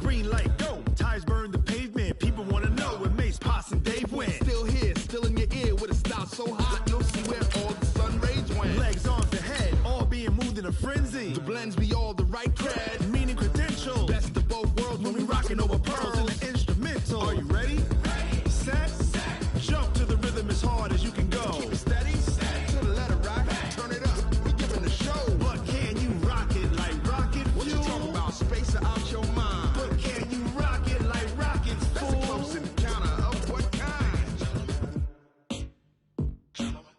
green light, go. Tires burn the pavement. People want to know where Mace, Potts, and Dave went. Still here, still in your ear with a style so hot, you'll see where all the sun rays went. Legs, arms, the head, all being moved in a frenzy. The blends be all the right cred, meaning credentials. Best of both worlds when we rocking over pearls in the instrumental. Are you ready? Ready. Set. Jump to the rhythm as hard as you can go. Keep it steady. To the letter right. Turn it up. We giving the show. But can you rock it like rocket fuel? What you talking about? Space out your mind. But can you rock it like rocket fuel? That's a close encounter of what kind? Gentlemen.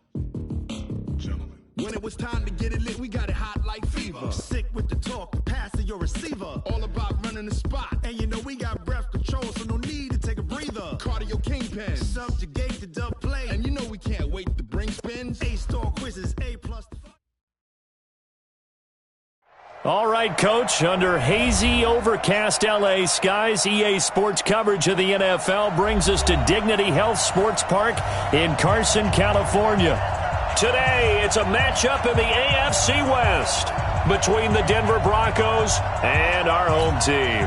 When it was time to get it lit, we got it hot like fever. Sick with the talk, pass to your receiver. All about running the spot. And you know we got breath control, so no need to take a breather. Cardio kingpin. Subjugate the dub play. And you know we can't wait to bring spins. A-star quizzes, A+. All right, Coach, under hazy, overcast L.A. skies, EA Sports coverage of the NFL brings us to Dignity Health Sports Park in Carson, California. Today, it's a matchup in the AFC West between the Denver Broncos and our home team.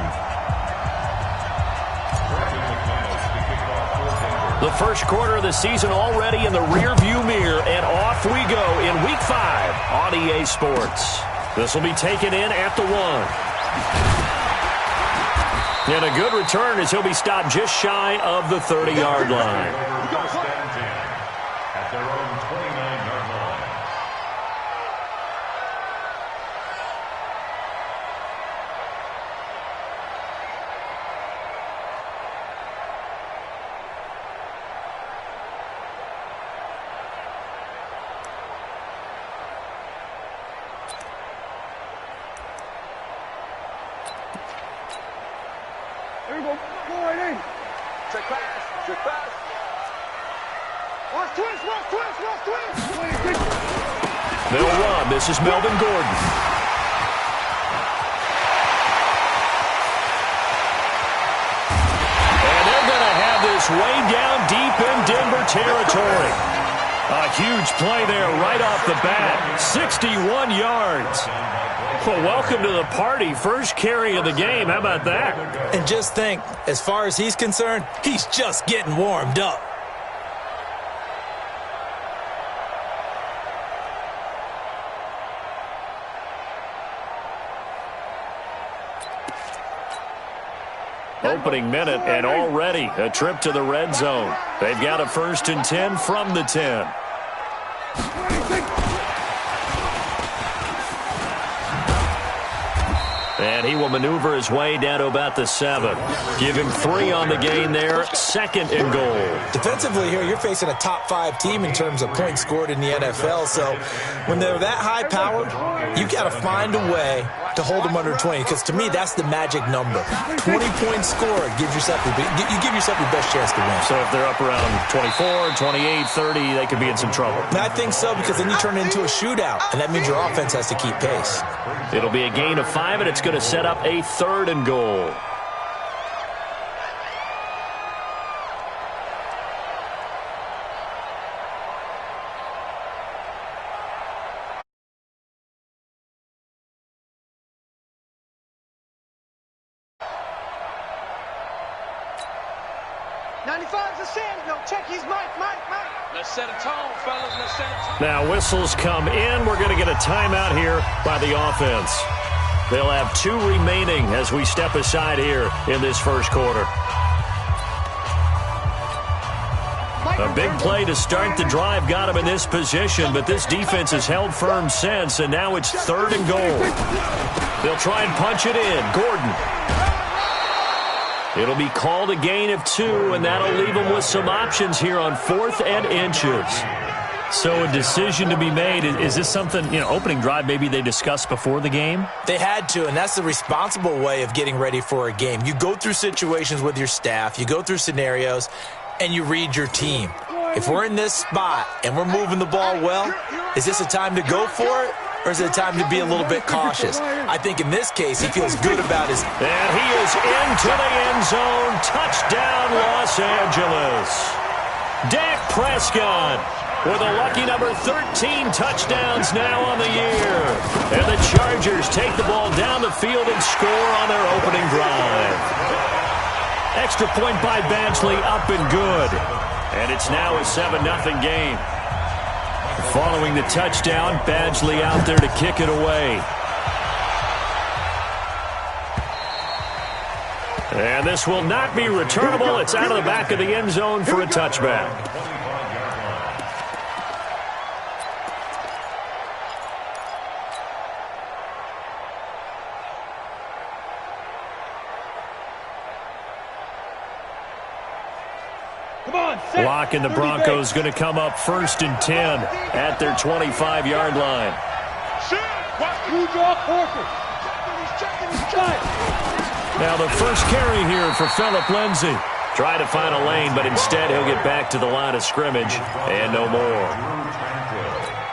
The first quarter of the season already in the rearview mirror, and off we go in Week 5 on EA Sports. This will be taken in at the 1. And a good return as he'll be stopped just shy of the 30-yard line. At their own 29-yard line. There you go. Go right in. Check pass. Check pass. Watch twist. Watch twist. Watch twist. They'll run. This is Melvin Gordon. And they're going to have this way down deep in Denver territory. A huge play there right off the bat. 61 yards. Well, welcome to the party. First carry of the game. How about that? And just think, as far as he's concerned, he's just getting warmed up. Opening minute, and already a trip to the red zone. They've got a 1st and 10 from the 10. And he will maneuver his way down to about the 7. Give him 3 on the gain there. 2nd and goal. Defensively here, you're facing a top 5 team in terms of points scored in the NFL. So when they're that high powered, you've got to find a way to hold them under 20. Because to me, that's the magic number. 20 points scored gives yourself you give yourself your best chance to win. So if they're up around 24, 28, 30, they could be in some trouble. And I think so, because then you turn it into a shootout, and that means your offense has to keep pace. It'll be a gain of 5, and it's going to set up a 3rd and goal. Let's set a tone, fellas. Let's set a tone. Now whistles come in. We're going to get a timeout here by the offense. They'll have 2 remaining as we step aside here in this first quarter. A big play to start the drive got him in this position, but this defense has held firm since, and now it's 3rd and goal. They'll try and punch it in. Gordon. It'll be called a gain of 2, and that'll leave them with some options here on 4th and inches. So a decision to be made. Is this something, opening drive maybe they discussed before the game? They had to, and that's the responsible way of getting ready for a game. You go through situations with your staff, you go through scenarios, and you read your team. If we're in this spot and we're moving the ball well, is this a time to go for it? Or is it time to be a little bit cautious? I think in this case, he feels good about his... And he is into the end zone. Touchdown, Los Angeles. Dak Prescott with a lucky number 13 touchdowns now on the year. And the Chargers take the ball down the field and score on their opening drive. extra point by Badgley up and good. And it's now a 7-0 game. Following the touchdown, Badgley out there to kick it away. And this will not be returnable. It's out of the back of the end zone for a touchback. Block, and the Broncos going to come up 1st and 10 at their 25-yard line. Now the first carry here for Phillip Lindsay. Try to find a lane, but instead he'll get back to the line of scrimmage and no more.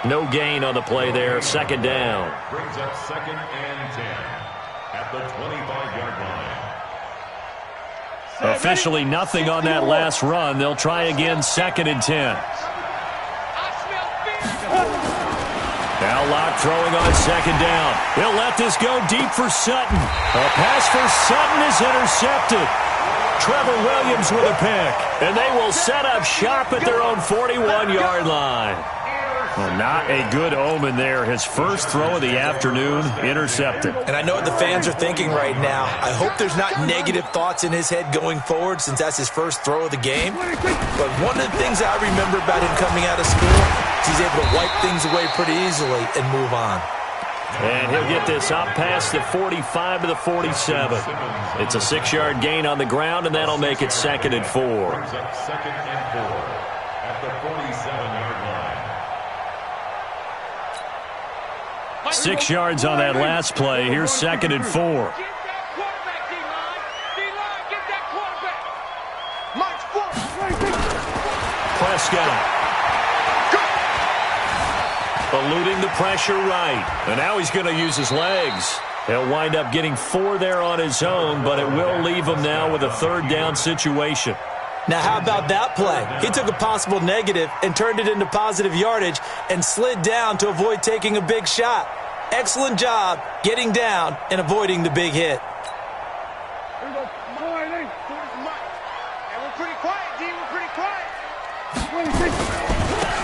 No gain on the play there. 2nd down. Brings up 2nd and 10 at the 25-yard line. Officially nothing on that last run. They'll try again 2nd and 10. Now Locke throwing on 2nd down. He'll let this go deep for Sutton. A pass for Sutton is intercepted. Trevor Williams with a pick. And they will set up shop at their own 41-yard line. Well, not a good omen there. His first throw of the afternoon intercepted. And I know what the fans are thinking right now. I hope there's not negative thoughts in his head going forward since that's his first throw of the game. But one of the things I remember about him coming out of school is he's able to wipe things away pretty easily and move on. And he'll get this up past the 45 to the 47. It's a 6-yard gain on the ground, and that'll make it 2nd and 4. 2nd and 4 at the 47-yard line. 6 yards on that last play. Here's 2nd and 4. Prescott. Eluding the pressure right. And now he's going to use his legs. He'll wind up getting 4 there on his own, but it will leave him now with a 3rd down situation. Now, how about that play? He took a possible negative and turned it into positive yardage and slid down to avoid taking a big shot. Excellent job getting down and avoiding the big hit.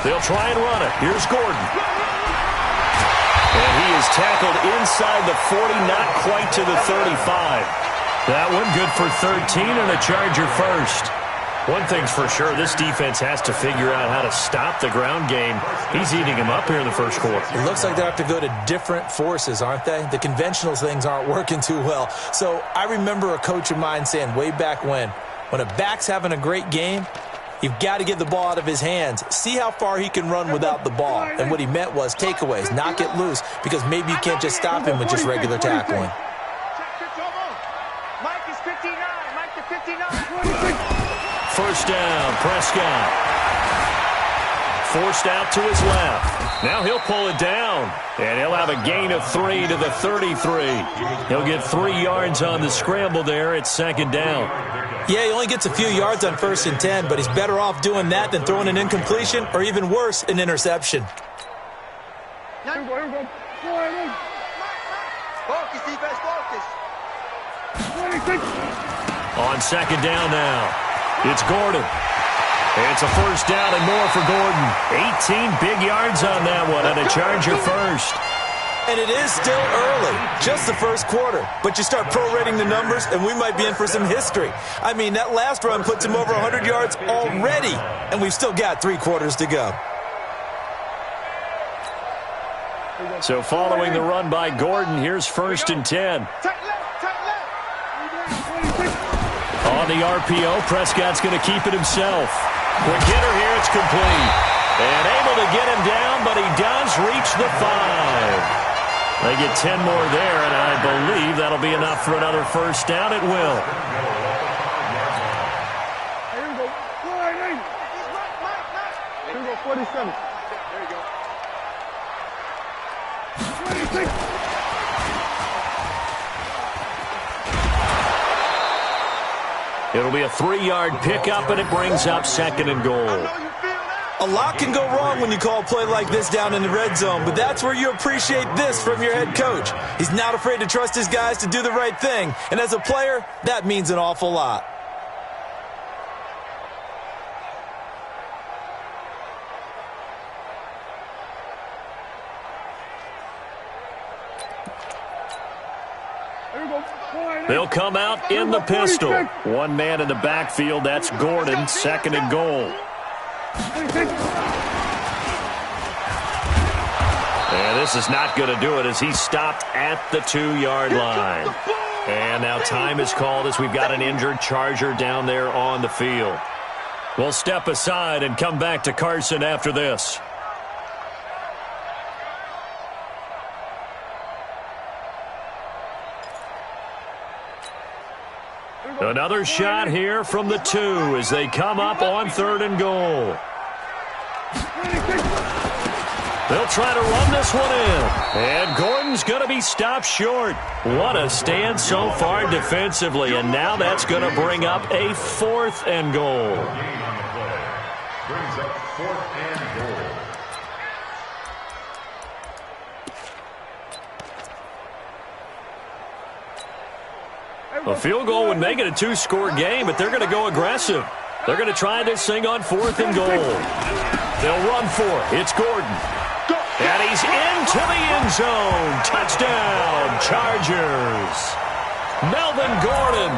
They'll try and run it. Here's Gordon. And he is tackled inside the 40, not quite to the 35. That one good for 13 and a Charger first. One thing's for sure, this defense has to figure out how to stop the ground game. He's eating him up here in the first quarter. It looks like they have to go to different forces, aren't they? The conventional things aren't working too well. So I remember a coach of mine saying way back when a back's having a great game, you've got to get the ball out of his hands. See how far he can run without the ball. And what he meant was takeaways, not get loose, because maybe you can't just stop him with just regular tackling. Mike is 59. Mike is 59. First down, Prescott. Forced out to his left. Now he'll pull it down, and he'll have a gain of 3 to the 33. He'll get 3 yards on the scramble there at 2nd down. Yeah, he only gets a few yards on 1st and 10, but he's better off doing that than throwing an incompletion or even worse, an interception. Focus, defense, focus. On 2nd down now, it's Gordon. It's a first down and more for Gordon. 18 big yards on that one, and a Charger first. And it is still early, just the first quarter. But you start prorating the numbers, and we might be in for some history. I mean, that last run puts him over 100 yards already, and we've still got 3 quarters to go. So following the run by Gordon, here's 1st and 10. On the RPO, Prescott's going to keep it himself. Quick hitter here, it's complete. And able to get him down, but he does reach the 5. They get 10 more there, and I believe that'll be enough for another first down. It will. Here we go. Here we go, 47. There you go. 26. It'll be a 3-yard pickup, and it brings up 2nd and goal. A lot can go wrong when you call a play like this down in the red zone, but that's where you appreciate this from your head coach. He's not afraid to trust his guys to do the right thing, and as a player, that means an awful lot. They'll come out in the pistol. One man in the backfield. That's Gordon, 2nd and goal. And this is not going to do it as he's stopped at the 2-yard line. And now time is called as we've got an injured Charger down there on the field. We'll step aside and come back to Carson after this. Another shot here from the 2 as they come up on 3rd and goal. They'll try to run this one in. And Gordon's going to be stopped short. What a stand so far defensively. And now that's going to bring up a 4th and goal. Brings up 4th and goal. A field goal would make it a 2-score game, but they're going to go aggressive. They're going to try this thing on 4th and goal. They'll run for it. It's Gordon. And he's into the end zone. Touchdown, Chargers. Melvin Gordon,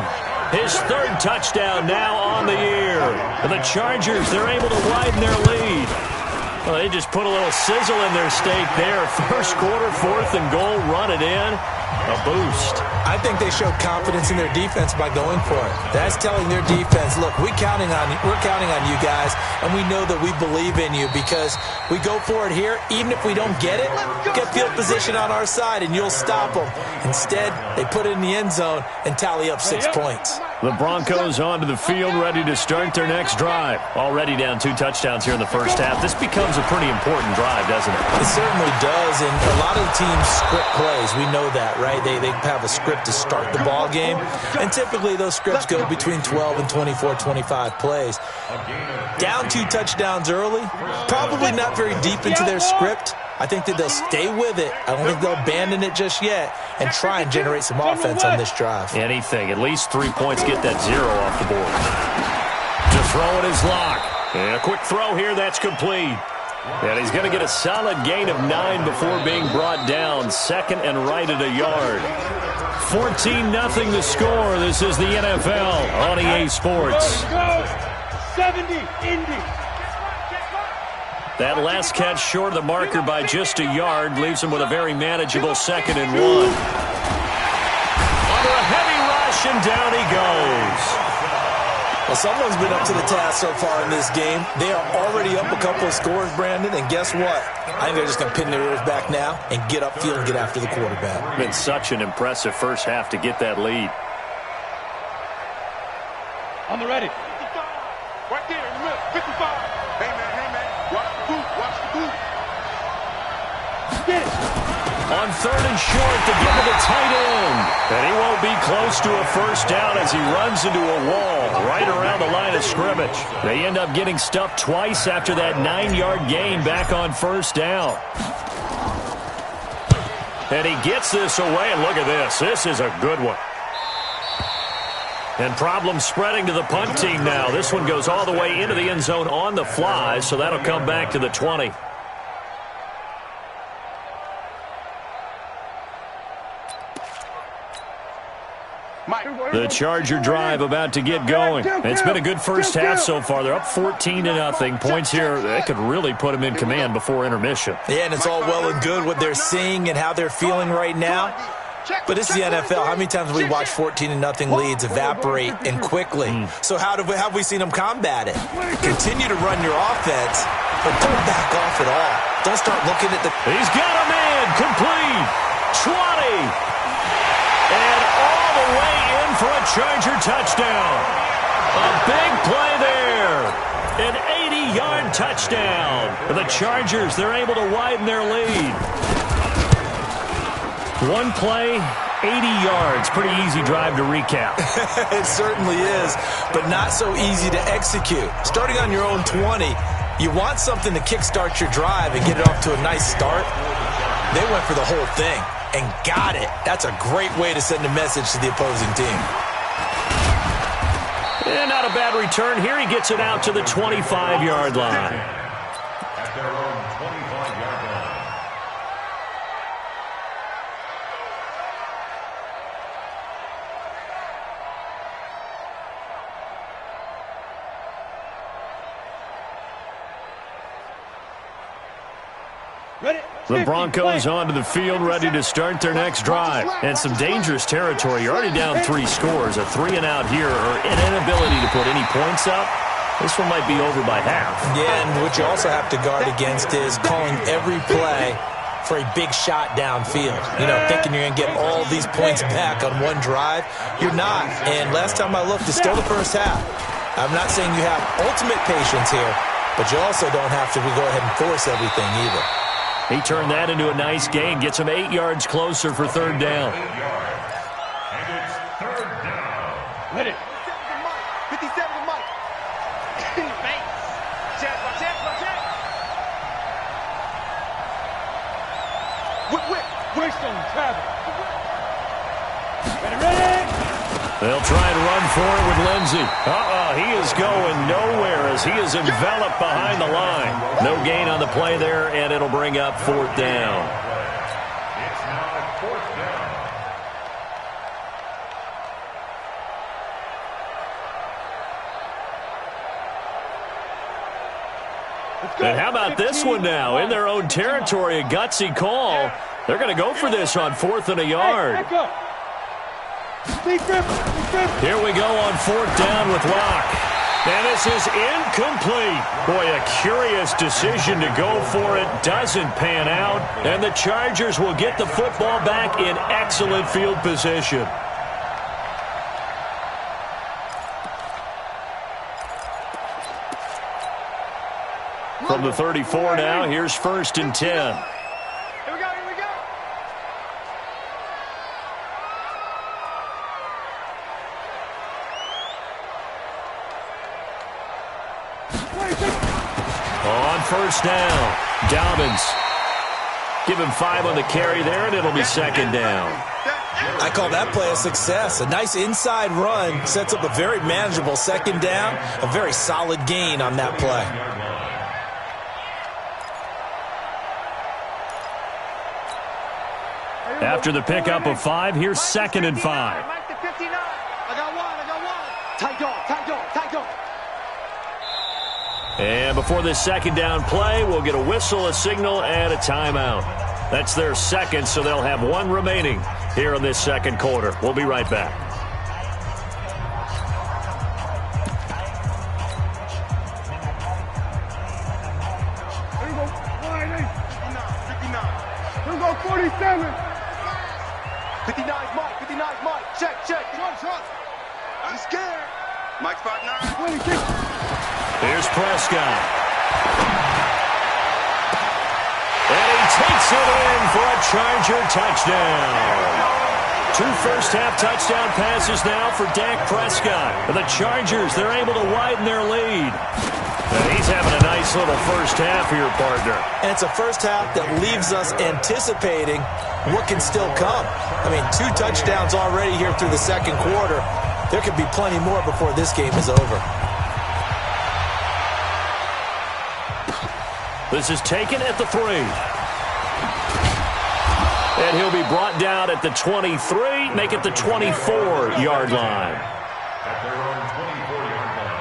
his 3rd touchdown now on the year. And the Chargers, they're able to widen their lead. Well, they just put a little sizzle in their steak there. First quarter, 4th and goal, run it in. A boost. I think they showed confidence in their defense by going for it. That's telling their defense, look, we're counting on you guys, and we know that we believe in you because we go for it here. Even if we don't get it, get field position on our side, and you'll stop them. Instead, they put it in the end zone and tally up 6 points. The Broncos onto the field, ready to start their next drive. Already down 2 touchdowns here in the first half. This becomes a pretty important drive, doesn't it? It certainly does, and a lot of the teams script plays. We know that, right? They have a script to start the ball game, and typically those scripts go between 12 and 24, 25 plays. Down 2 touchdowns early, probably not very deep into their script. I think that they'll stay with it. I don't think they'll abandon it just yet and try and generate some offense on this drive. Anything. At least 3 points, get that 0 off the board. To throw it is Locke. And a quick throw here, that's complete. And he's going to get a solid gain of 9 before being brought down. 2nd and right at a yard. 14-0 the score. This is the NFL on EA Sports. 70, Indy. That last catch short of the marker by just a yard leaves him with a very manageable 2nd and 1. Under a heavy rush, and down he goes. Well, someone's been up to the task so far in this game. They are already up a couple of scores, Brandon, and guess what? I think they're just going to pin their ears back now and get upfield and get after the quarterback. Been such an impressive first half to get that lead. On the ready. Right there in the middle, 55. Hey, man, watch the boot, watch the boot. Get it. On 3rd and short to give it a tight end. And he won't be close to a first down as he runs into a wall right around the line of scrimmage. They end up getting stuffed twice after that 9-yard gain back on first down. And he gets this away, and look at this. This is a good one. And problems spreading to the punt team now. This one goes all the way into the end zone on the fly, so that'll come back to the 20. The Charger drive about to get going. It's been a good first half so far. They're up 14-0. Points here, that could really put them in command before intermission. Yeah, and it's all well and good what they're seeing and how they're feeling right now. But it's the NFL. How many times have we watched 14-0 leads evaporate and quickly? So how have we seen them combat it? Continue to run your offense, but don't back off at all. Don't start looking at the... He's got a man, complete, 20, and all the way in for a Charger touchdown. A big play there. An 80-yard touchdown. For the Chargers, they're able to widen their lead. One play, 80 yards. Pretty easy drive to recap. It certainly is, but not so easy to execute. Starting on your own 20, you want something to kickstart your drive and get it off to a nice start. They went for the whole thing and got it. That's a great way to send a message to the opposing team. And not a bad return here. He gets it out to the 25-yard line. At their own 25-yard line. The Broncos onto the field, ready to start their next drive. And some dangerous territory. You're already down 3 scores. A 3-and-out here, or an inability to put any points up. This one might be over by half. Yeah, and what you also have to guard against is calling every play for a big shot downfield. You know, thinking you're going to get all these points back on one drive. You're not. And last time I looked, it's still the first half. I'm not saying you have ultimate patience here, but you also don't have to go ahead and force everything either. He turned that into a nice gain. Gets him 8 yards closer for third down. And it's third down. Hit it. 57 to Mike. Check. Whip. Winston, Travis. Ready. They'll try and run for it with Lindsey. He is going nowhere as he is enveloped behind the line. No gain on the play there, and it'll bring up fourth down. It's now fourth down. And how about this one now? In their own territory, a gutsy call. They're going to go for this on 4th and a yard. Here we go on 4th down with Locke. And this is incomplete. Boy, a curious decision to go for it. Doesn't pan out. And the Chargers will get the football back in excellent field position. From the 34 now, here's 1st and 10. Here we go. On 1st down, Dobbins. Give him 5 on the carry there, and it'll be 2nd down. I call that play a success. A nice inside run sets up a very manageable 2nd down. A very solid gain on that play. After the pickup of 5, here's 2nd and 5. Mike to 59. I got one. Tight dog. And before this 2nd down play, we'll get a whistle, a signal, and a timeout. That's their 2nd, so they'll have 1 remaining here in this 2nd quarter. We'll be right back. Here we go. 59. Here we go. 47. 59's Mike. Check. Shot. I'm scared. Mike's 5'9". 26. Here's Prescott. And he takes it in for a Charger touchdown. 2 first-half touchdown passes now for Dak Prescott. And the Chargers, they're able to widen their lead. And he's having a nice little first half here, partner. And it's a first half that leaves us anticipating what can still come. I mean, 2 touchdowns already here through the 2nd quarter. There could be plenty more before this game is over. This is taken at the 3. And he'll be brought down at the 23, make it the 24-yard line. At their own 24-yard line.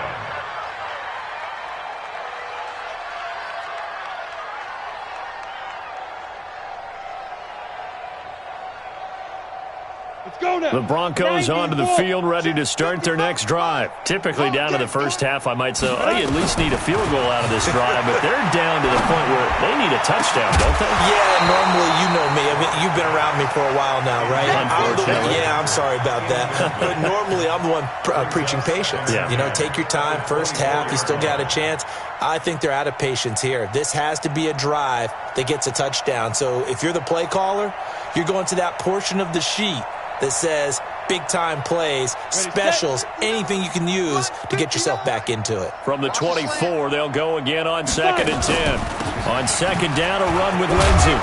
Let's go now. The Broncos onto the field, ready to start their next drive. Typically down to the first half, I might say, you at least need a field goal out of this drive, but they're down to the point where they need a touchdown, don't they? Yeah, normally, you know me. I mean, you've been around me for a while now, right? Unfortunately. I'm sorry about that. But normally, I'm the one preaching patience. Yeah. You know, take your time. First half, you still got a chance. I think they're out of patience here. This has to be a drive that gets a touchdown. So if you're the play caller, you're going to that portion of the sheet that says big-time plays, specials, anything you can use to get yourself back into it. From the 24, they'll go again on 2nd and 10. On 2nd down, a run with Lindsey.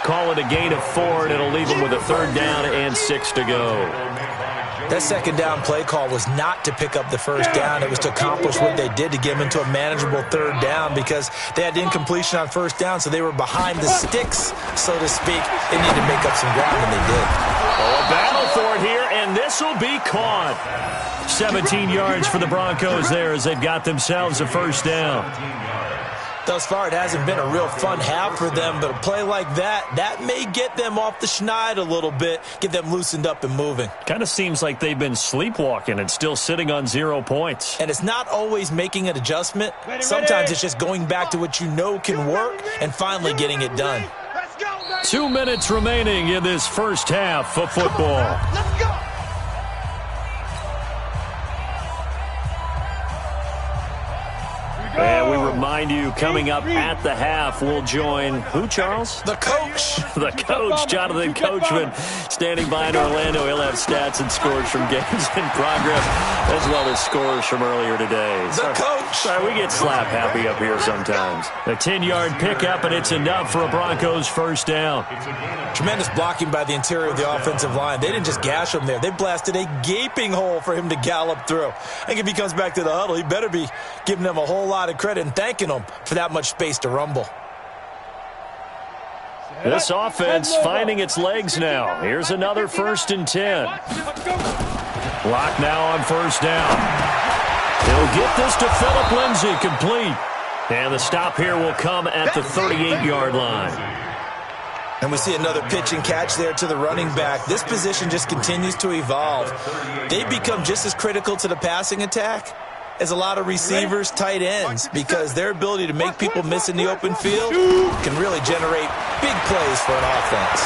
Call it a gain of 4, and it'll leave them with a 3rd down and 6 to go. That 2nd down play call was not to pick up the 1st down. It was to accomplish what they did to get them into a manageable 3rd down because they had incompletion on 1st down, so they were behind the sticks, so to speak. They needed to make up some ground, and they did. Oh, a battle for it here, and this will be caught. 17 yards for the Broncos there as they've got themselves a 1st down. Thus far, it hasn't been a real fun half for them, but a play like that may get them off the schneid a little bit, get them loosened up and moving. Kind of seems like they've been sleepwalking and still sitting on 0 points. And it's not always making an adjustment. Sometimes it's just going back to what you know can work and finally getting it done. 2 minutes remaining in this first half of football. Let's go. And we remind you, coming up at the half, we'll join who, Charles? The coach. The coach, Jonathan Coachman, standing by in Orlando. He'll have stats and scores from games in progress, as well as scores from earlier today. The coach. Sorry, we get slap happy up here sometimes. A 10-yard pickup, and it's enough for a Broncos first down. Tremendous blocking by the interior of the offensive line. They didn't just gash him there. They blasted a gaping hole for him to gallop through. I think if he comes back to the huddle, he better be giving them a whole lot of credit and thanking them for that much space to rumble. This offense finding its legs now. Here's another 1st and 10. Lock now on first down. He'll get this to Phillip Lindsay, complete. And the stop here will come at the 38-yard line. And we see another pitch and catch there to the running back. This position just continues to evolve. They become just as critical to the passing attack as a lot of receivers, tight ends, because their ability to make people miss in the open field can really generate big plays for an offense.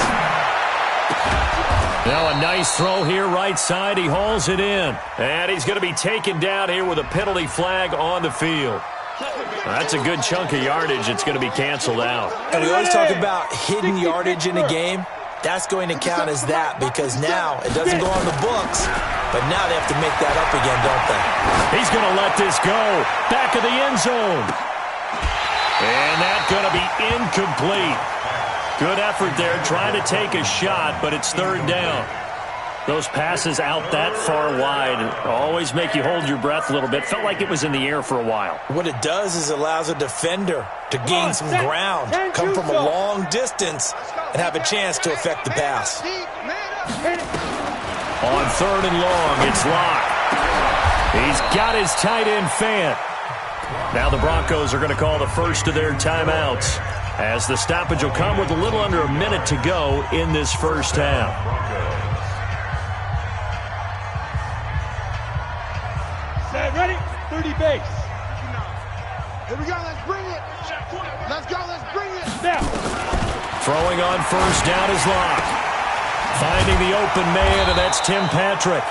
Now a nice throw here right side. He hauls it in. And he's going to be taken down here with a penalty flag on the field. That's a good chunk of yardage. It's going to be canceled out. And we always talk about hidden yardage in a game. That's going to count as that because now it doesn't go on the books, but now they have to make that up again, don't they? He's going to let this go. Back of the end zone. And that's going to be incomplete. Good effort there trying to take a shot, but it's 3rd down. Those passes out that far wide always make you hold your breath a little bit. Felt like it was in the air for a while. What it does is allows a defender to gain some ground, come from a long distance, and have a chance to affect the pass. On 3rd and long, it's Locke. He's got his tight end Fant. Now the Broncos are going to call the first of their timeouts, as the stoppage will come with a little under a minute to go in this first half. Ready? 30 base. Here we go. Let's bring it. Let's go. Let's bring it. Now. Throwing on first down is Locke. Finding the open man, and that's Tim Patrick.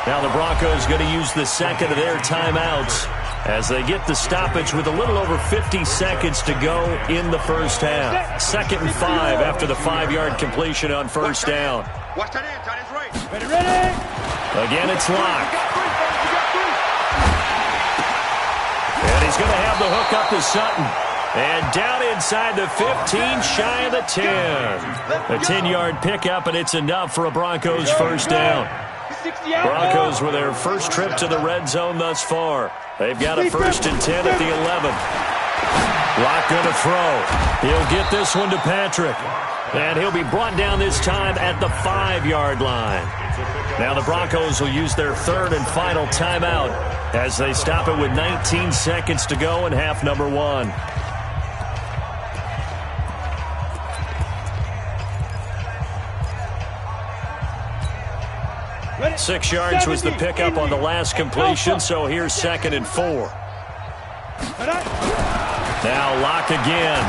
Now the Broncos going to use the second of their timeouts as they get the stoppage with a little over 50 seconds to go in the first half. 2nd and 5 after the 5-yard completion on first down. Watch that in. Tight end's right. Ready? Again, it's Locke. And he's going to have the hook up to Sutton. And down inside the 15, shy of the 10. A 10-yard pickup, and it's enough for a Broncos first down. Broncos with their first trip to the red zone thus far. They've got a 1st and 10 at the 11th. Locke going to throw. He'll get this one to Patrick. And he'll be brought down this time at the 5-yard line. Now the Broncos will use their 3rd and final timeout as they stop it with 19 seconds to go in half number 1. Ready? 6 yards was the pickup on the last completion, so here's 2nd and 4. Now Locke again.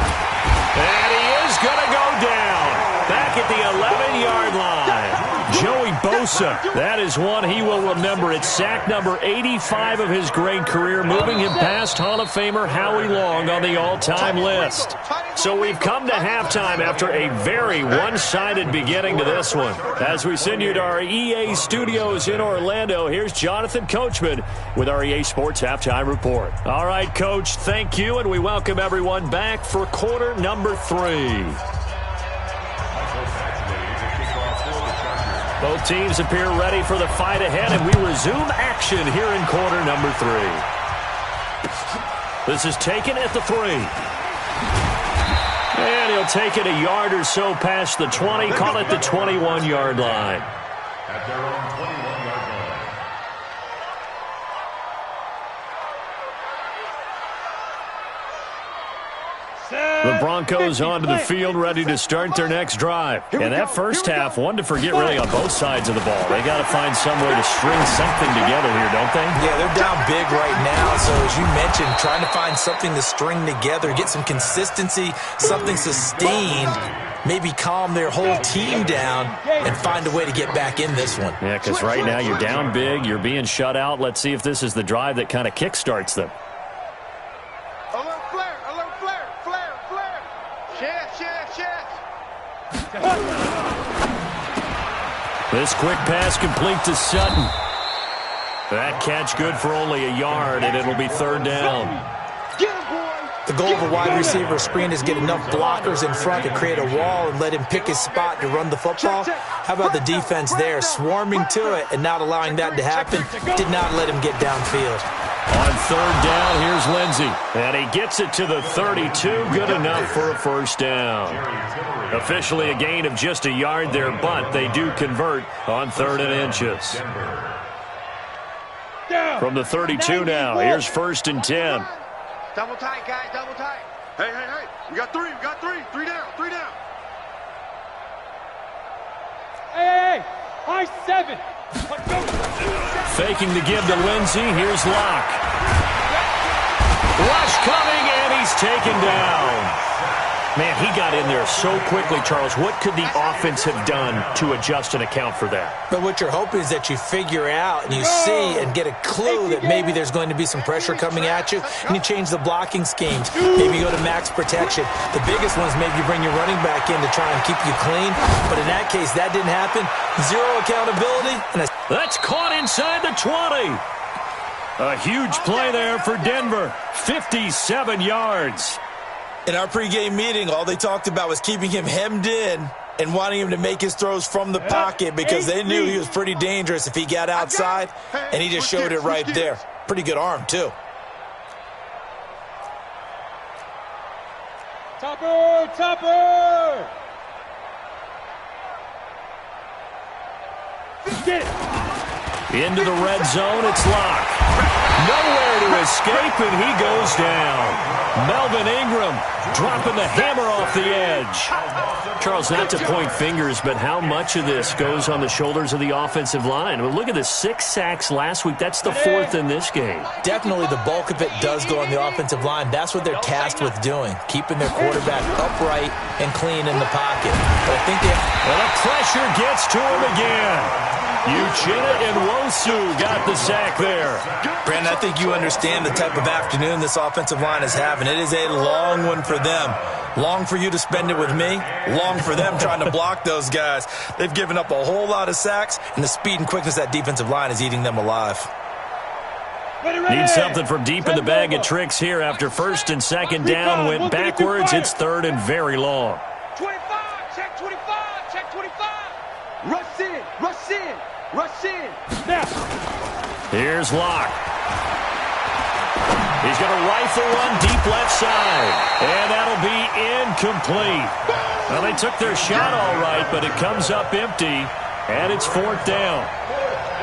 And he is going to go down. Back at the 11-yard line. Joey Bosa, that is one he will remember. It's sack number 85 of his great career, moving him past Hall of Famer Howie Long on the all-time list. So we've come to halftime after a very one-sided beginning to this one. As we send you to our EA studios in Orlando, here's Jonathan Coachman with our EA Sports Halftime Report. All right, Coach, thank you, and we welcome everyone back for quarter number 3. Both teams appear ready for the fight ahead, and we resume action here in quarter number 3. This is taken at the 3. And he'll take it a yard or so past the 20, call it the 21-yard line. At their own 21-yard line. The Broncos onto the field, ready to start their next drive. And that first half, one to forget really on both sides of the ball. They got to find some way to string something together here, don't they? Yeah, they're down big right now. So as you mentioned, trying to find something to string together, get some consistency, something sustained, maybe calm their whole team down and find a way to get back in this one. Yeah, because right now you're down big, you're being shut out. Let's see if this is the drive that kind of kickstarts them. This quick pass complete to Sutton. That catch good for only a yard, and it'll be third down. The goal of a wide receiver screen is get enough blockers in front to create a wall and let him pick his spot to run the football. How about the defense there, swarming to it and not allowing that to happen? Did not let him get downfield. On third down, here's Lindsey. And he gets it to the 32. Good enough for a first down. Officially a gain of just a yard there, but they do convert on 3rd and inches. From the 32 now, here's 1st and 10. Double tight, guys, double tight. Hey. We got three. Three down. Hey. High 7. Faking the give to Lindsey. Here's Locke. Rush coming, and he's taken down. Man, he got in there so quickly, Charles. What could the offense have done to adjust and account for that? But what you're hoping is that you figure out and you see and get a clue that maybe there's going to be some pressure coming at you, and you change the blocking schemes. Maybe you go to max protection. The biggest one is maybe you bring your running back in to try and keep you clean. But in that case, that didn't happen. Zero accountability. And that's caught inside the 20. A huge play there for Denver. 57 yards. In our pregame meeting, all they talked about was keeping him hemmed in and wanting him to make his throws from the pocket because they knew he was pretty dangerous if he got outside, and he just showed it right there. Pretty good arm, too. Topper! Get it. Into the red zone, it's Locke. Nowhere to escape, and he goes down. Melvin Ingram dropping the hammer off the edge. Charles, not to point fingers, but how much of this goes on the shoulders of the offensive line? Well, look at the 6 sacks last week. That's the 4th in this game. Definitely the bulk of it does go on the offensive line. That's what they're tasked with doing, keeping their quarterback upright and clean in the pocket. But I think the pressure gets to him again. Uchenna and Wosu got the sack there. Brandon, I think you understand the type of afternoon this offensive line is having. It is a long one for them. Long for you to spend it with me. Long for them trying to block those guys. They've given up a whole lot of sacks, and the speed and quickness of that defensive line is eating them alive. Need something from deep in the bag of tricks here after 1st and 2nd down. Went backwards. It's 3rd and very long. 25, check 25, check 25. Rush in. Now. Here's Locke. He's going to rifle one deep left side. And that'll be incomplete. Well, they took their shot all right, but it comes up empty. And it's 4th down.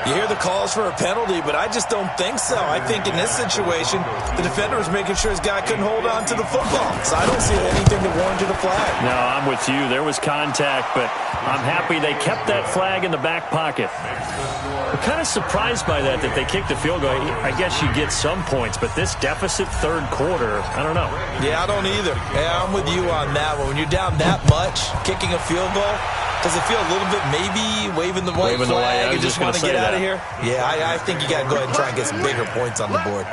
You hear the calls for a penalty, but I just don't think so. I think in this situation, the defender was making sure his guy couldn't hold on to the football. So I don't see anything that warranted a flag. No, I'm with you. There was contact, but I'm happy they kept that flag in the back pocket. I'm kind of surprised by that they kicked the field goal. I guess you get some points, but this deficit 3rd quarter, I don't know. Yeah, I don't either. Yeah, I'm with you on that one. When you're down that much, kicking a field goal, does it feel a little bit maybe waving the white flag and just want to get out of here? Yeah, I think you got to go ahead and try and get some bigger points on the board.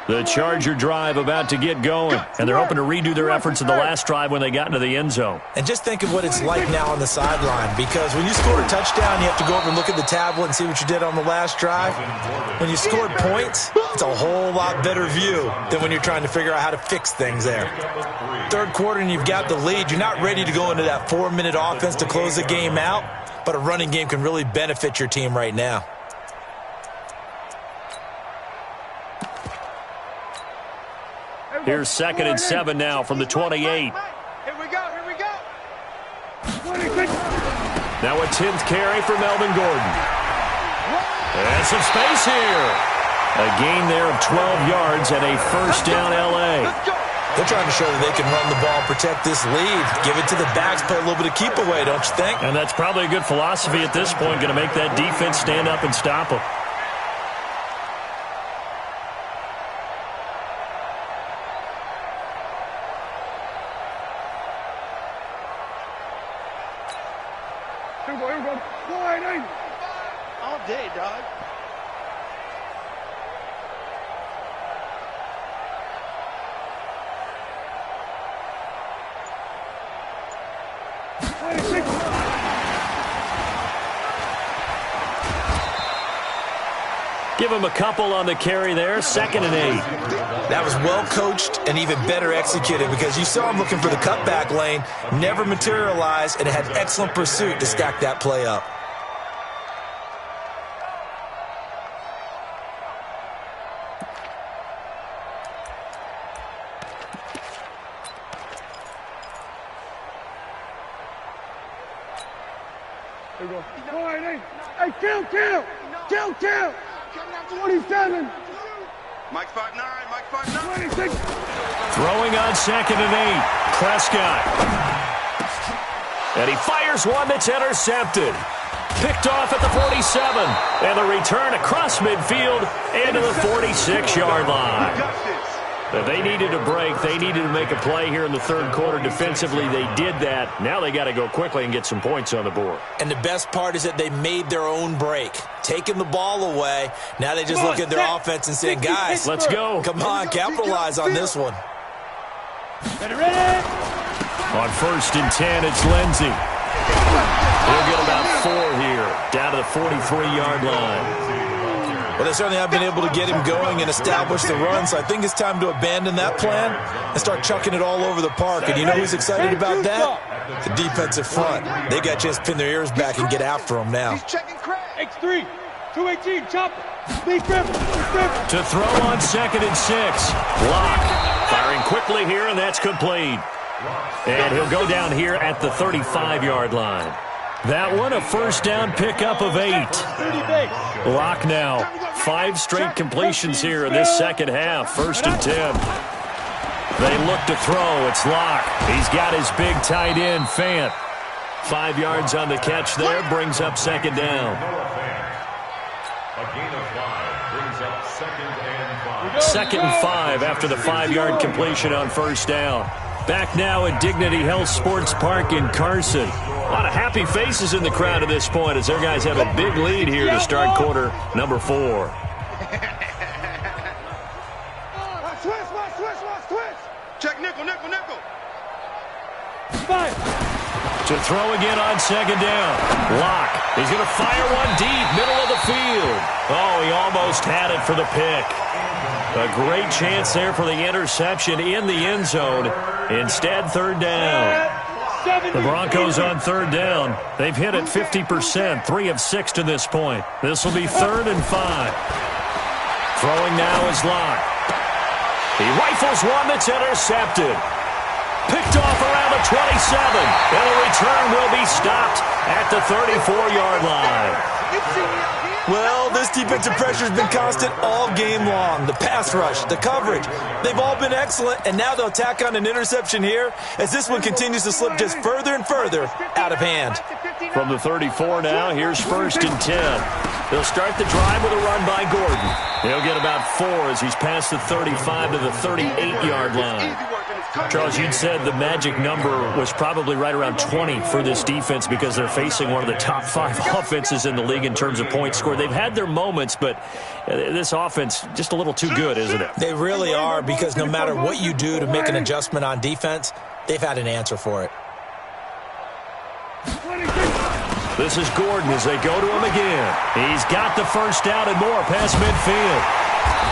The Charger drive about to get going, and they're hoping to redo their efforts in the last drive when they got into the end zone. And just think of what it's like now on the sideline, because when you score a touchdown, you have to go over and look at the tablet and see what you did on the last drive. When you scored points, it's a whole lot better view than when you're trying to figure out how to fix things there. 3rd quarter and you've got the lead. You're not ready to go into that 4-minute offense to close the game out, but a running game can really benefit your team right now. Here's 2nd and 7 now from the 28. Here we go. Now a 10th carry for Melvin Gordon. And some space here. A gain there of 12 yards and a first down L.A. They're trying to show that they can run the ball and protect this lead. Give it to the backs, play a little bit of keep away, don't you think? And that's probably a good philosophy at this point, going to make that defense stand up and stop them. Here we go. All day, dog. Give him a couple on the carry there, 2nd and 8. That was well coached and even better executed because you saw him looking for the cutback lane, never materialized, and had excellent pursuit to stack that play up. Here we go. All right, hey, kill. 27. Mike 5'9", Mike 5'9". 26. Throwing on 2nd and 8. Prescott. And he fires one that's intercepted. Picked off at the 47. And the return across midfield into the 46-yard line. They needed a break. They needed to make a play here in the third quarter defensively. They did that. Now they got to go quickly and get some points on the board. And the best part is that they made their own break, taking the ball away. Now they just look at their offense and say, guys, let's go. Come on, capitalize on this one. Ready. On 1st and 10, it's Lindsey. He'll get about 4 here, down to the 43-yard line. Well, they certainly have been able to get him going and establish the run, so I think it's time to abandon that plan and start chucking it all over the park. And you know who's excited about that? The defensive front. They got a chance to pin their ears back and get after him now. X3, 218, chop. To throw on 2nd and 6. Lock. Firing quickly here, and that's complete. And he'll go down here at the 35-yard line. That one, a first down pickup of 8. Lock now. 5 straight completions here in this second half. 1st and 10. They look to throw. It's Lock. He's got his big tight end, Fant. 5 yards on the catch there. Brings up 2nd down. A gain of 5 brings up 2nd and 5. 2nd and 5 after the 5-yard completion on first down. Back now at Dignity Health Sports Park in Carson. A lot of happy faces in the crowd at this point as their guys have a big lead here to start quarter number 4. Switch. Check nickel. To throw again on 2nd down. Lock. He's going to fire one deep, middle of the field. Oh, he almost had it for the pick. A great chance there for the interception in the end zone. Instead, 3rd down. The Broncos on 3rd down. They've hit it 50%, 3 of 6 to this point. This will be 3rd and 5. Throwing now is Lock. He rifles one that's intercepted. Picked off around the 27. And the return will be stopped at the 34-yard line. Well, this defensive pressure has been constant all game long. The pass rush, the coverage, they've all been excellent, and now they'll tack on an interception here as this one continues to slip just further and further out of hand. From the 34 now, here's 1st and 10. They'll start the drive with a run by Gordon. He'll get about 4 as he's past the 35 to the 38-yard line. Charles, you'd said the magic number was probably right around 20 for this defense because they're facing one of the top 5 offenses in the league in terms of points scored. They've had their moments, but this offense just a little too good, isn't it? They really are, because no matter what you do to make an adjustment on defense, they've had an answer for it. This is Gordon as they go to him again. He's got the first down and more past midfield.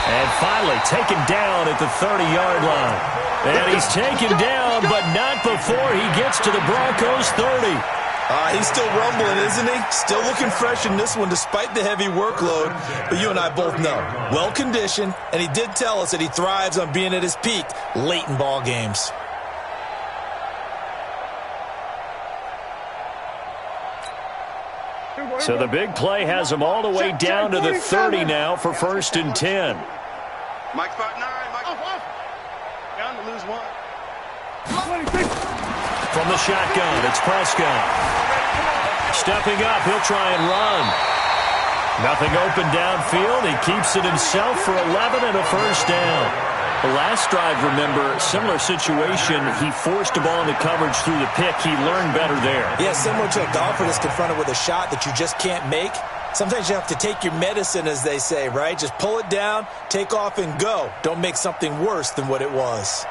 And finally taken down at the 30-yard line. And he's taken down, but not before he gets to the Broncos' 30. He's still rumbling, isn't he? Still looking fresh in this one despite the heavy workload. But you and I both know, well-conditioned, and he did tell us that he thrives on being at his peak late in ball games. So the big play has them all the way down to the 30 now for 1st and 10. Mike 5'9", Mike. Off. Down to lose one. From the shotgun, it's Prescott. Stepping up, he'll try and run. Nothing open downfield. He keeps it himself for 11 and a 1st down. The last drive, remember, similar situation. He forced the ball into coverage through the pick. He learned better there. Yeah, similar to a golfer that's confronted with a shot that you just can't make. Sometimes you have to take your medicine, as they say, right? Just pull it down, take off, and go. Don't make something worse than what it was.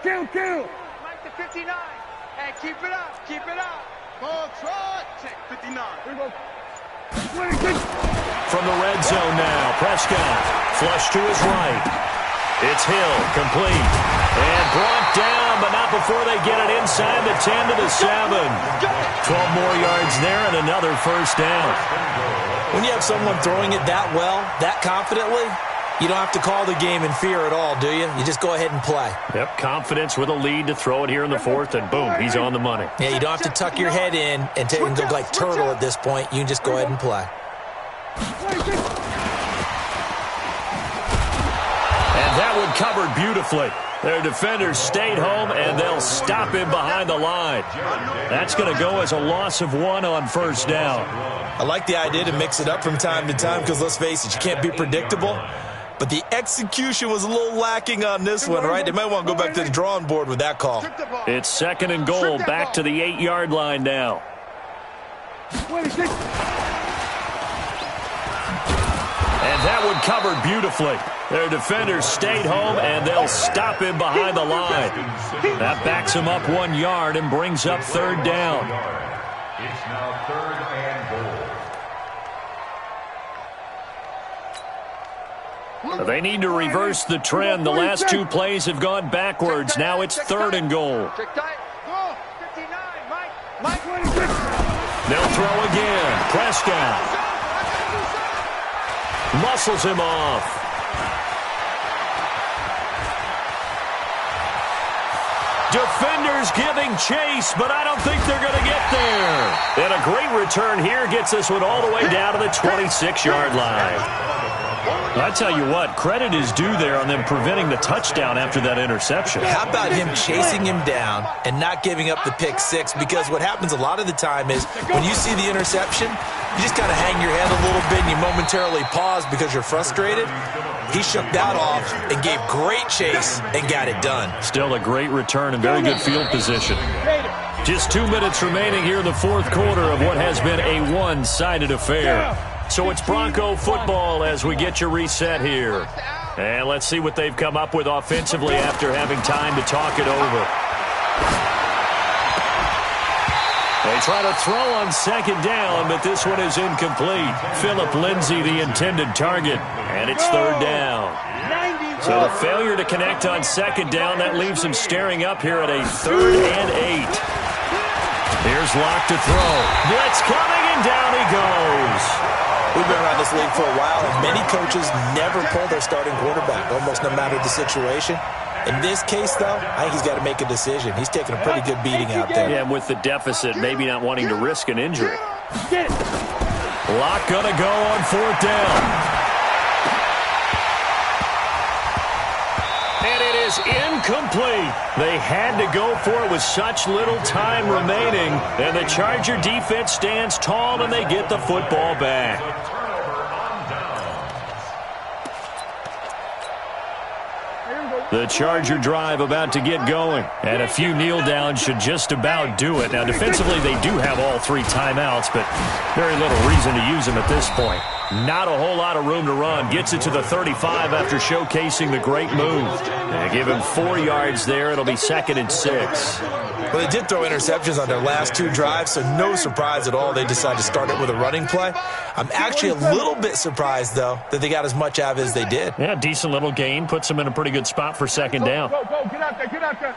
Kill. Mike to 59. Hey, keep it up. Ball trot. 59. Here we go. 26. From the red zone now, Prescott. Flush to his right. It's Hill, complete. And brought down, but not before they get it inside the 10 to the 7. 12 more yards there and another 1st down. When you have someone throwing it that well, that confidently, you don't have to call the game in fear at all, do you? You just go ahead and play. Yep, confidence with a lead to throw it here in the 4th, and boom, he's on the money. Yeah, you don't have to tuck your head in and take and go like turtle at this point. You can just go ahead and play. And that one covered beautifully. Their defenders stayed home, and they'll stop him behind the line. That's going to go as a loss of 1 on 1st down. I like the idea to mix it up from time to time because, let's face it, you can't be predictable. But the execution was a little lacking on this one, right? They might want to go back to the drawing board with that call. It's 2nd and goal, back to the 8-yard line now. 26. And that one covered beautifully. Their defenders stayed home, and they'll stop him behind the line. That backs him up 1 yard and brings up 3rd down. It's now 3rd and goal. They need to reverse the trend. The last 2 plays have gone backwards. Now it's 3rd and goal. 59, Mike. They'll throw again. Prescott muscles him off. Defenders giving chase, but I don't think they're going to get there. And a great return here gets this one all the way down to the 26-yard line. I tell you what, credit is due there on them preventing the touchdown after that interception. How about him chasing him down and not giving up the pick 6? Because what happens a lot of the time is when you see the interception, you just kind of hang your head a little bit and you momentarily pause because you're frustrated. He shook that off and gave great chase and got it done. Still a great return and very good field position. Just 2 minutes remaining here in the 4th quarter of what has been a one-sided affair. So it's Bronco football as we get you reset here. And let's see what they've come up with offensively after having time to talk it over. They try to throw on 2nd down, but this one is incomplete. Phillip Lindsay, the intended target, and it's 3rd down. So the failure to connect on 2nd down, that leaves him staring up here at a 3rd and 8. Here's Locke to throw. Blitz coming, and down he goes. We've been around this league for a while, and many coaches never pull their starting quarterback, almost no matter the situation. In this case, though, I think he's got to make a decision. He's taking a pretty good beating out there. Yeah, and with the deficit, maybe not wanting to risk an injury. Get it. Locke going to go on 4th down. And it is incomplete. They had to go for it with such little time remaining. And the Charger defense stands tall, and they get the football back. The Charger drive about to get going. And a few kneel downs should just about do it. Now, defensively, they do have all 3 timeouts, but very little reason to use them at this point. Not a whole lot of room to run. Gets it to the 35 after showcasing the great move. And give him 4 yards there. It'll be 2nd and 6. Well, they did throw interceptions on their last 2 drives, so no surprise at all they decided to start it with a running play. I'm actually a little bit surprised, though, that they got as much out of it as they did. Yeah, decent little gain. Puts them in a pretty good spot for 2nd down. Go, get out there, get out there.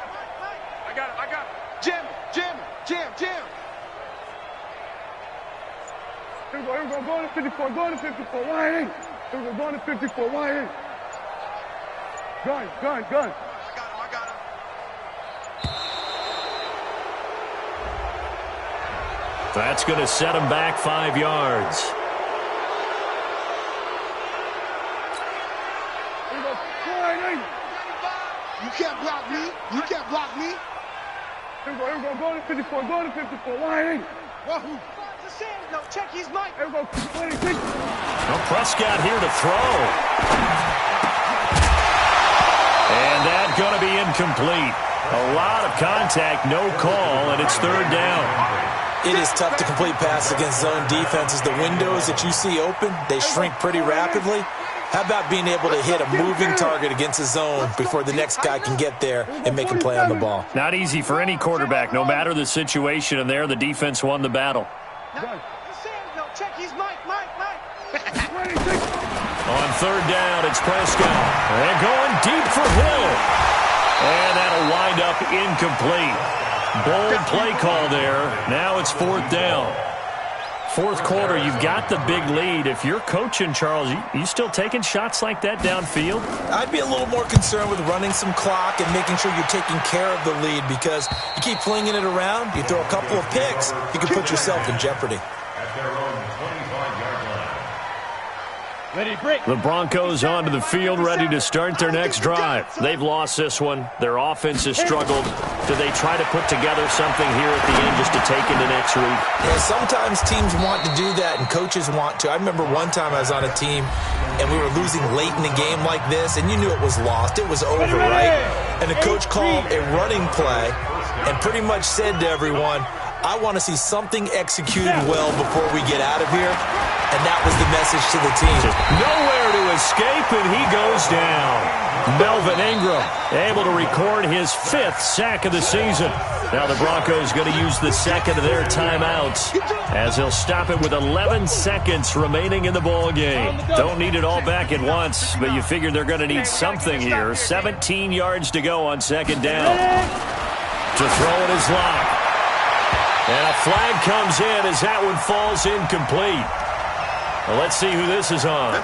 I got it. Jim. Here we go, go to 54, go to 54, wide in. Here we go, go to 54, wide in. Gun. I got him. That's going to set him back 5 yards. Here we go, wide in. You can't block me. You can't block me. Here we go, go to 54, go to 54, wide in. Wahoo. No, check his mic. Here we go, 26. Well, Prescott here to throw. And that's going to be incomplete. A lot of contact, no call, and it's third down. It is tough to complete passes against zone defenses. The windows that you see open, they shrink pretty rapidly. How about being able to hit a moving target against a zone before the next guy can get there and make a play on the ball? Not easy for any quarterback, no matter the situation, and there the defense won the battle. No, check his mic. On third down, it's Prescott. They're going deep for Hill. And that'll wind up incomplete. Bold play call there. Now it's fourth down. Fourth quarter, you've got the big lead. If you're coaching, Charles, you still taking shots like that downfield? I'd be a little more concerned with running some clock and making sure you're taking care of the lead, because you keep flinging it around, you throw a couple of picks, you can put yourself in jeopardy. At their own 25-yard line. The Broncos onto the field, ready to start their next drive. They've lost this one. Their offense has struggled. Do they try to put together something here at the end just to take into next week? Yeah, sometimes teams want to do that and coaches want to. I remember one time I was on a team and we were losing late in the game like this, and you knew it was lost. It was over, right? And the coach called a running play and pretty much said to everyone, I want to see something executed well before we get out of here. And that was the message to the team. Nowhere to escape, and he goes down. Melvin Ingram able to record his 5th sack of the season. Now the Broncos going to use the second of their timeouts as they'll stop it with 11 seconds remaining in the ball game. Don't need it all back at once, but you figure they're going to need something here. 17 yards to go on second down. To throw it is Locke. And a flag comes in as that one falls incomplete. Well, let's see who this is on.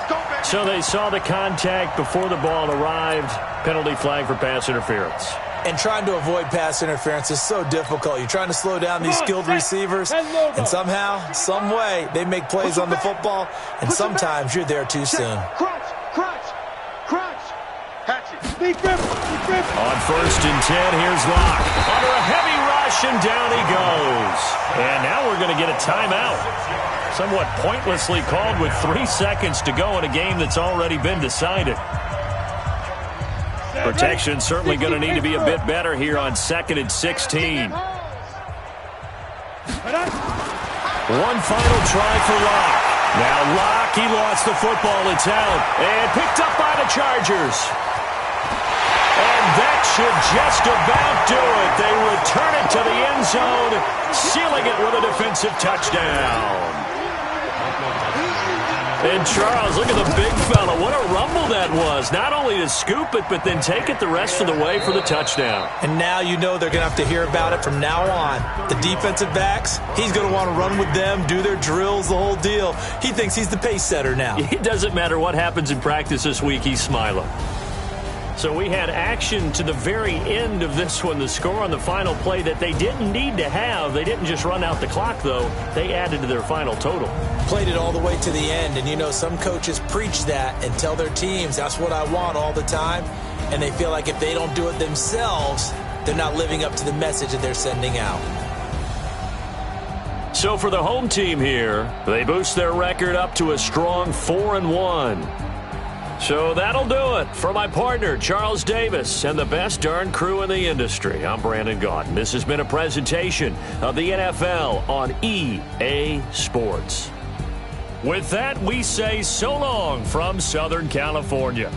So they saw the contact before the ball arrived. Penalty flag for pass interference. And trying to avoid pass interference is so difficult. You're trying to slow down these skilled receivers, and somehow, some way, they make plays on the football, and sometimes you're there too soon. On first and 10, here's Locke. Under a heavy rush, and down he goes. And now we're going to get a timeout. Somewhat pointlessly called with 3 seconds to go in a game that's already been decided. Protection certainly going to need to be a bit better here on 2nd and 16. One final try for Locke. Now Locke, he lost the football. It's out. And picked up by the Chargers. And that should just about do it. They return it to the end zone, sealing it with a defensive touchdown. And Charles, look at the big fella. What a rumble that was. Not only to scoop it, but then take it the rest of the way for the touchdown. And now you know they're going to have to hear about it from now on. The defensive backs, he's going to want to run with them, do their drills, the whole deal. He thinks he's the pace setter now. It doesn't matter what happens in practice this week, he's smiling. So we had action to the very end of this one. The score on the final play that they didn't need to have. They didn't just run out the clock, though. They added to their final total. Played it all the way to the end, and you know some coaches preach that and tell their teams, that's what I want all the time, and they feel like if they don't do it themselves, they're not living up to the message that they're sending out. So for the home team here, they boost their record up to a strong 4-1. So that'll do it for my partner, Charles Davis, and the best darn crew in the industry. I'm Brandon Gaudin. This has been a presentation of the NFL on EA Sports. With that, we say so long from Southern California.